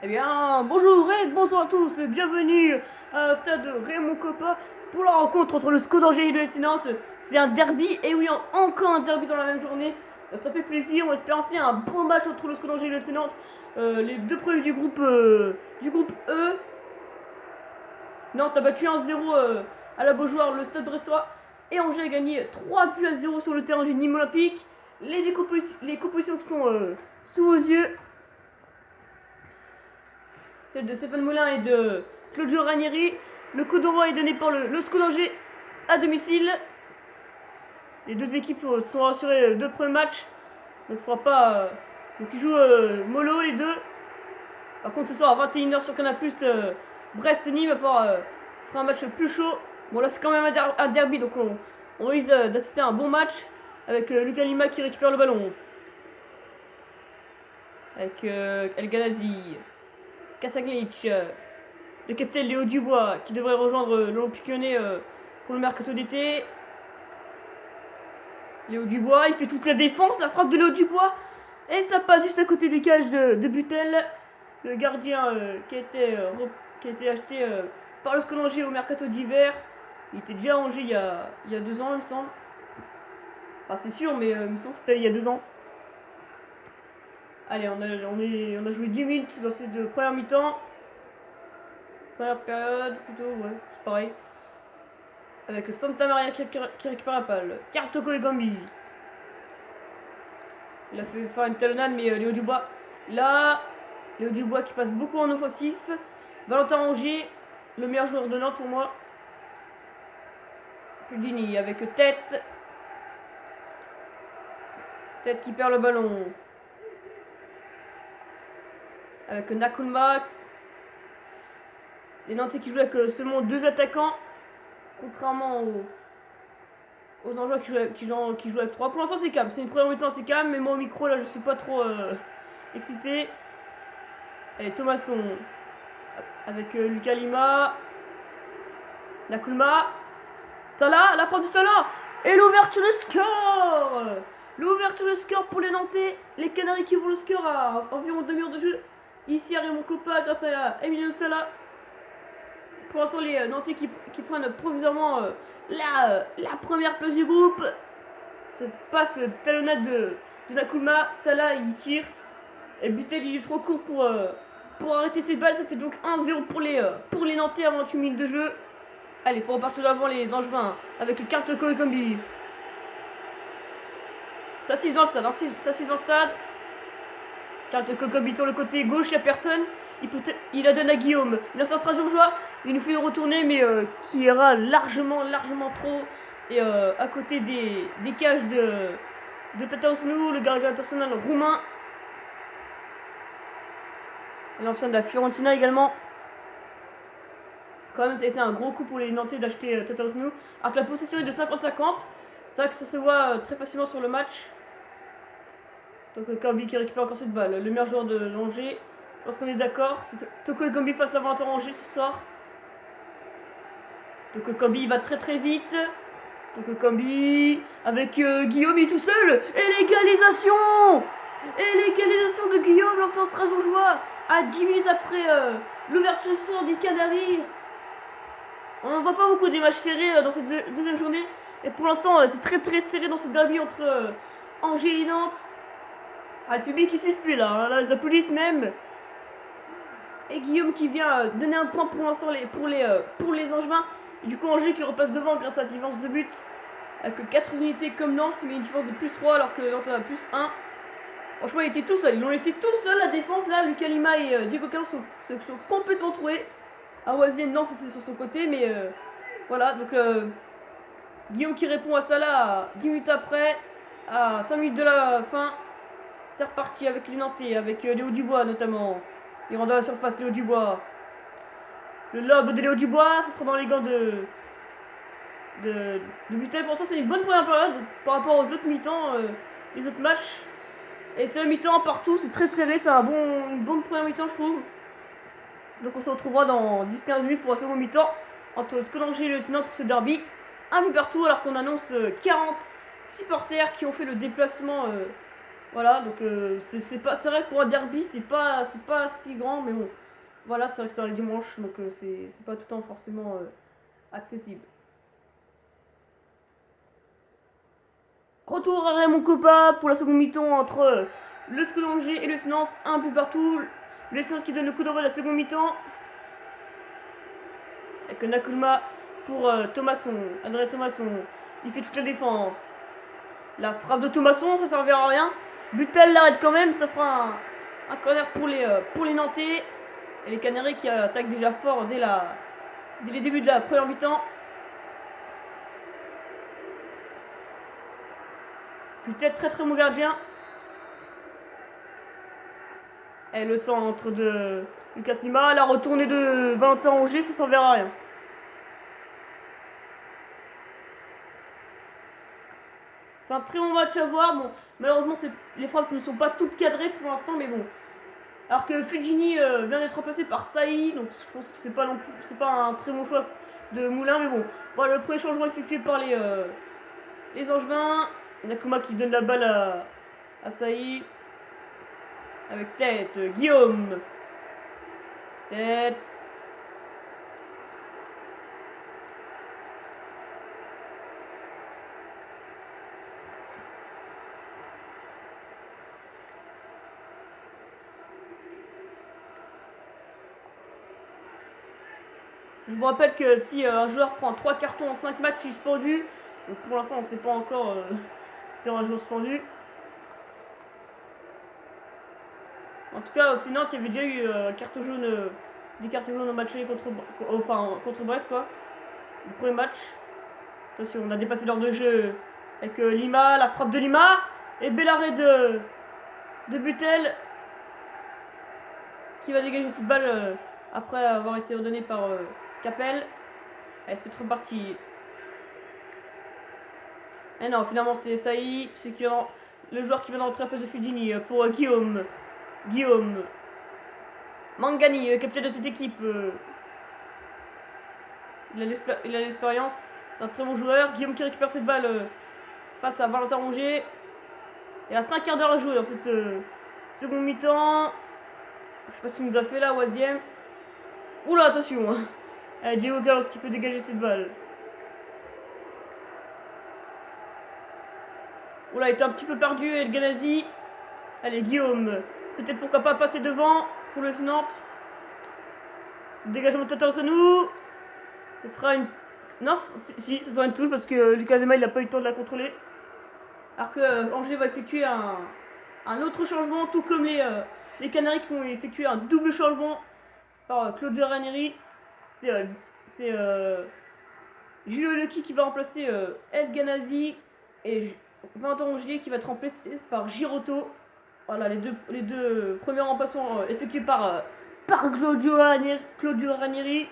Eh bien, bonjour et bonsoir à tous, et bienvenue à Stade Raymond Kopa pour la rencontre entre le SCO d'Angers et le FC Nantes. C'est un derby, et oui, encore un derby dans la même journée. Ça fait plaisir, on espère ainsi un bon match entre le SCO d'Angers et le FC Nantes. Les deux premiers du groupe E. Nantes a battu 1-0 à la Beaujoire, le Stade Brestois, et Angers a gagné 3-0 sur le terrain du Nîmes Olympique. Les compositions qui sont sous vos yeux, celle de Stéphane Moulin et de Claudio Ranieri. Le coup d'envoi est donné par le SCO d'Angers à domicile. Les deux équipes sont rassurées deux premiers matchs. Donc, donc ils jouent mollo les deux. Par contre, ce soir à 21h sur Canal+, Brest-Nîmes, ce sera un match plus chaud. Bon, là c'est quand même un derby, donc on risque d'assister à un bon match avec Lucas Lima qui récupère le ballon. Avec El Ghazi, Kasaglic, le capitaine Léo Dubois qui devrait rejoindre l'Olympique Lyonnais pour le mercato d'été. Léo Dubois, il fait toute la défense, la frappe de Léo Dubois, et ça passe juste à côté des cages de Butel, le gardien qui a été acheté par le SCO d'Angers au mercato d'hiver. Il était déjà à Angers il y a 2 ans, il me semble. Enfin, c'est sûr, mais il me semble que c'était il y a 2 ans. Allez, on a joué 10 minutes dans cette première mi-temps. Première période, plutôt, ouais, c'est pareil. Avec Santa Maria qui récupère la balle. Kartoko et Gambi. Il a fait faire une talonnade, mais Léo Dubois. Là, Léo Dubois qui passe beaucoup en offensif. Valentin Rongier, le meilleur joueur de Nantes pour moi. Pudini avec Tête. Tête qui perd le ballon. Avec Nakulma. Les Nantais qui jouent avec seulement 2 attaquants. Contrairement aux Anglois qui jouent avec 3. Pour l'instant c'est calme, c'est une première mi-temps, c'est calme, mais moi au micro là je suis pas trop excité. Allez, Thomasson avec Lucas Lima, Nakulma, Salah, la frappe du Salah, et l'ouverture du score. L'ouverture du score pour les Nantais, les Canaries qui ouvrent le score à environ 2 minutes de jeu. Ici arrive mon copain grâce à Emiliano Salah. Pour l'instant les Nantais qui prennent provisoirement la première place du groupe. Cette passe talonnade de Nakulma, Salah il tire. Et Butel il est trop court pour arrêter ses balles. Ça fait donc 1-0 pour les Nantais avant 28 minutes de jeu. Allez, faut repartir devant les Angevins avec le Kartoko et Kombi. Ça s'assise dans le stade. Kartoko et Kombi sur le côté gauche, il n'y a personne. Il la donne à Guillaume. Il lance un Strasbourgeois. Il nous fait une retournée, mais qui ira largement trop. Et à côté des cages de Tata Osnou, le gardien international roumain. L'ancien de la Fiorentina également. Quand même, ça a été un gros coup pour les Nantais d'acheter Tata Osnou. Alors que la possession est de 50-50. C'est vrai que ça se voit très facilement sur le match. Donc Kambi qui récupère encore cette balle. Le meilleur joueur de Angers. Je pense qu'on est d'accord. C'est Toko et Kambi face à Valentin Rongier ce soir. Donc Kambi va très vite. Donc Kambi avec Guillaume, il est tout seul. Et l'égalisation de Guillaume, l'ancien Strasbourgeois, à 10 minutes après l'ouverture sur des Canaries. On n'en voit pas beaucoup des matchs serrés dans cette deuxième journée. Et pour l'instant, c'est très serré dans ce derby entre Angers et Nantes. Ah, le public il siffle plus là, hein, là, les applaudissent même. Et Guillaume qui vient donner un point pour l'instant pour les Angevins. Et du coup Angers qui repasse devant grâce à la différence de but. Avec 4 unités comme Nantes, mais une différence de plus 3 alors que Nantes en a plus 1. Franchement, il était tout seul. Ils l'ont laissé tout seul la défense. Là, Lucas Lima et Diego Carlos sont complètement troués. Awazien, non, c'est sur son côté, mais voilà. Donc, Guillaume qui répond à Salah 10 minutes après, à 5 minutes de la fin. C'est reparti avec les Nantais, avec Léo Dubois notamment. Il rentre dans la surface, Léo Dubois. Le lob de Léo Dubois, ça sera dans les gants de Butel. Pour ça, c'est une bonne première période par rapport aux autres mi-temps, les autres matchs. Et c'est un mi-temps partout, c'est très serré, c'est une bonne première mi-temps, je trouve. Donc on se retrouvera dans 10-15 minutes pour un second mi-temps entre le SCO d'Angers et le FC Nantes pour ce derby. Un but partout alors qu'on annonce 40 supporters qui ont fait le déplacement Voilà, donc c'est vrai que pour un derby, c'est pas si grand, mais bon. Voilà, c'est vrai que c'est un dimanche, donc c'est pas tout le temps forcément accessible. Retour à Raymond Coppa pour la seconde mi-temps entre le SCO d'Angers et le Sénance, un peu partout. Le Sénance qui donne le coup d'envoi de la seconde mi-temps. Avec Nakulma pour Thomasson. André Thomasson. Il fait toute la défense. La frappe de Thomasson, ça servira à rien. Butel l'arrête quand même, ça fera un corner pour les Nantais. Et les Canaries qui attaquent déjà fort dès les débuts de la première mi-temps. Butel très très bon gardien. Et le centre de Lucas Lima. La retournée de 20 ans Angers, ça servira à rien. C'est un très bon match à voir. Bon, malheureusement, les frappes ne sont pas toutes cadrées pour l'instant, mais bon. Alors que Fujini vient d'être remplacé par Saï, donc je pense que c'est pas un très bon choix de Moulin, mais bon. Voilà le premier changement effectué par les Angevins. Nakuma qui donne la balle à Saï. Avec tête, Guillaume. Tête. Je vous rappelle que si un joueur prend 3 cartons en 5 matchs, il est suspendu. Donc pour l'instant, on ne sait pas encore si un joueur suspendu. En tout cas, sinon, il y avait déjà eu des cartes jaunes au match contre Brest, quoi. Le premier match. Attention, on a dépassé l'heure de jeu avec Lima, la frappe de Lima. Et bel arrêt de Butel qui va dégager cette balle après avoir été redonnée par Capel. Allez, c'est reparti. Et non, finalement c'est Saï, le joueur qui vient d'entrer à place de Fujini pour Guillaume. Mangani, capitaine de cette équipe. Il a l'expérience d'un très bon joueur. Guillaume qui récupère cette balle face à Valentin Rongier. Il y a 5 quarts d'heure à jouer dans cette seconde mi-temps. Je sais pas ce qu'il nous a fait là, Oisième. Oula, attention. Diego Carlos qui peut dégager cette balle. Oula, il était un petit peu perdu, El Ganazi. Allez, Guillaume. Peut-être pourquoi pas passer devant pour le Nantes. Dégagement de Tata Osanou. Ce sera une. Non, si, ce sera une touche parce que Lucas Dema il n'a pas eu le temps de la contrôler. Alors que Angers va effectuer un autre changement, tout comme les Canaries qui ont effectué un double changement par Claudio Ranieri. C'est Julio Lecky qui va remplacer El Ganazi et Valentin Rongier qui va être remplacé par Girotto. Voilà les deux premiers remplacements effectués par Claudio Ranieri.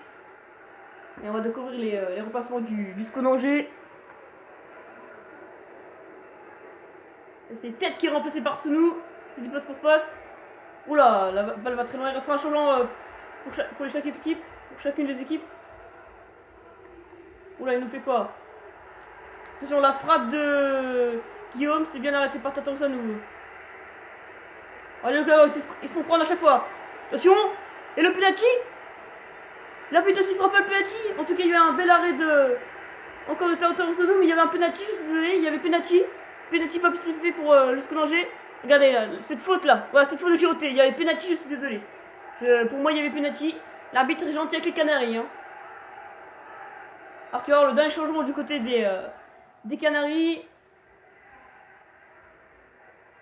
Et on va découvrir les remplacements du SCO d'Angers. C'est Tête qui est remplacé par Sounou. C'est du poste pour poste. Oula, la balle va très loin. Il restera un changement pour chacune des équipes. Oula, il nous fait quoi? Attention, la frappe de Guillaume, c'est bien arrêté par Tata Osanou. Allez, ils se font prendre à chaque fois. Attention. Et le penalty. L'arbitre aussi frappe le penalty. En tout cas, il y a un bel arrêt encore de Tata Osanou, mais il y avait un penalty, je suis désolé. Il y avait penalty. Penalty pas possible pour le SCO d'Angers. Regardez là, cette faute là. Voilà, cette faute de Giroté. Il y avait penalty, je suis désolé. Pour moi, il y avait penalty. L'arbitre est gentil avec les Canaries. Hein. Alors qu'il va y avoir le dernier changement du côté des Canaries.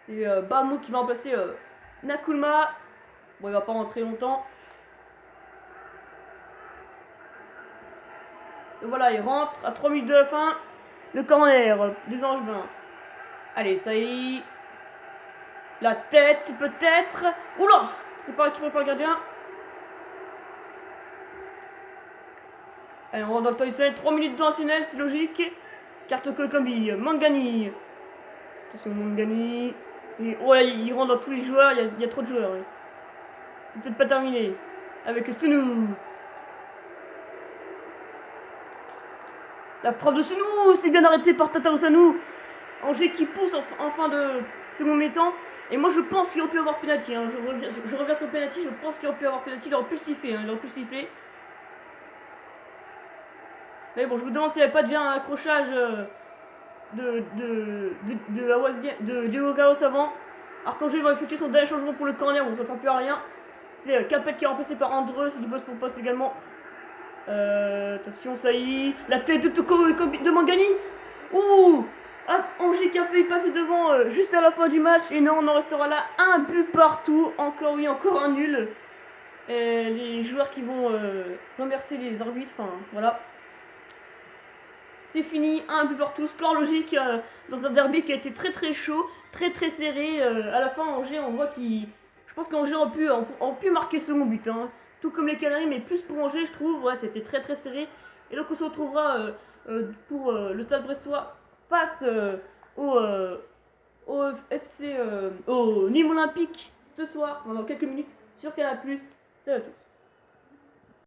C'est Bamou qui va remplacer Nakulma. Bon, il va pas rentrer longtemps. Et voilà, il rentre à 3 minutes de la fin. Le corner des Angevins. Allez, ça y est. La tête, peut-être. Oula! C'est pas récupéré par le gardien. Allez, on rentre dans le temps additionnel. 3 minutes de temps additionnel, c'est logique. Carte Kokombi, Mangani. Attention, Mangani. Et, oh là, il rentre dans tous les joueurs. Il y a trop de joueurs. Ouais. C'est peut-être pas terminé. Avec Stounou. La frappe de Stounou, c'est bien arrêté par Tata Osanou. Angers qui pousse en fin de second mi-temps. Et moi je pense qu'ils ont pu avoir penalty. Hein. Je reviens sur le penalty, je pense qu'ils ont pu avoir penalty. Ils auraient pu le siffler. Hein. Ils auraient pu le siffler. Mais bon, je vous demande s'il n'y avait pas déjà un accrochage de Diego Carlos avant. Alors quand je vais effectuer son dernier changement pour le corner, bon ça ne sert plus à rien. C'est Capel qui est remplacé par Andreux, c'est du poste pour poste également. Attention, ça y est. La tête de Mangani. Ouh, ah, Angers qui a fait passer devant juste à la fin du match. Et non, on en restera là. Un but partout. Encore oui, encore un nul. Les joueurs qui vont remercier les arbitres. Enfin, voilà. C'est fini. Un but partout. Score logique dans un derby qui a été très très chaud. Très très serré. À la fin, Angers, on voit qu'il... Je pense qu'Angers a pu marquer ce second but. Hein. Tout comme les Canaries, mais plus pour Angers, je trouve. Ouais, c'était très très serré. Et donc on se retrouvera pour le Stade Brestois face au FC, au Nîmes Olympique ce soir, dans quelques minutes, sur Canal+. Salut à tous.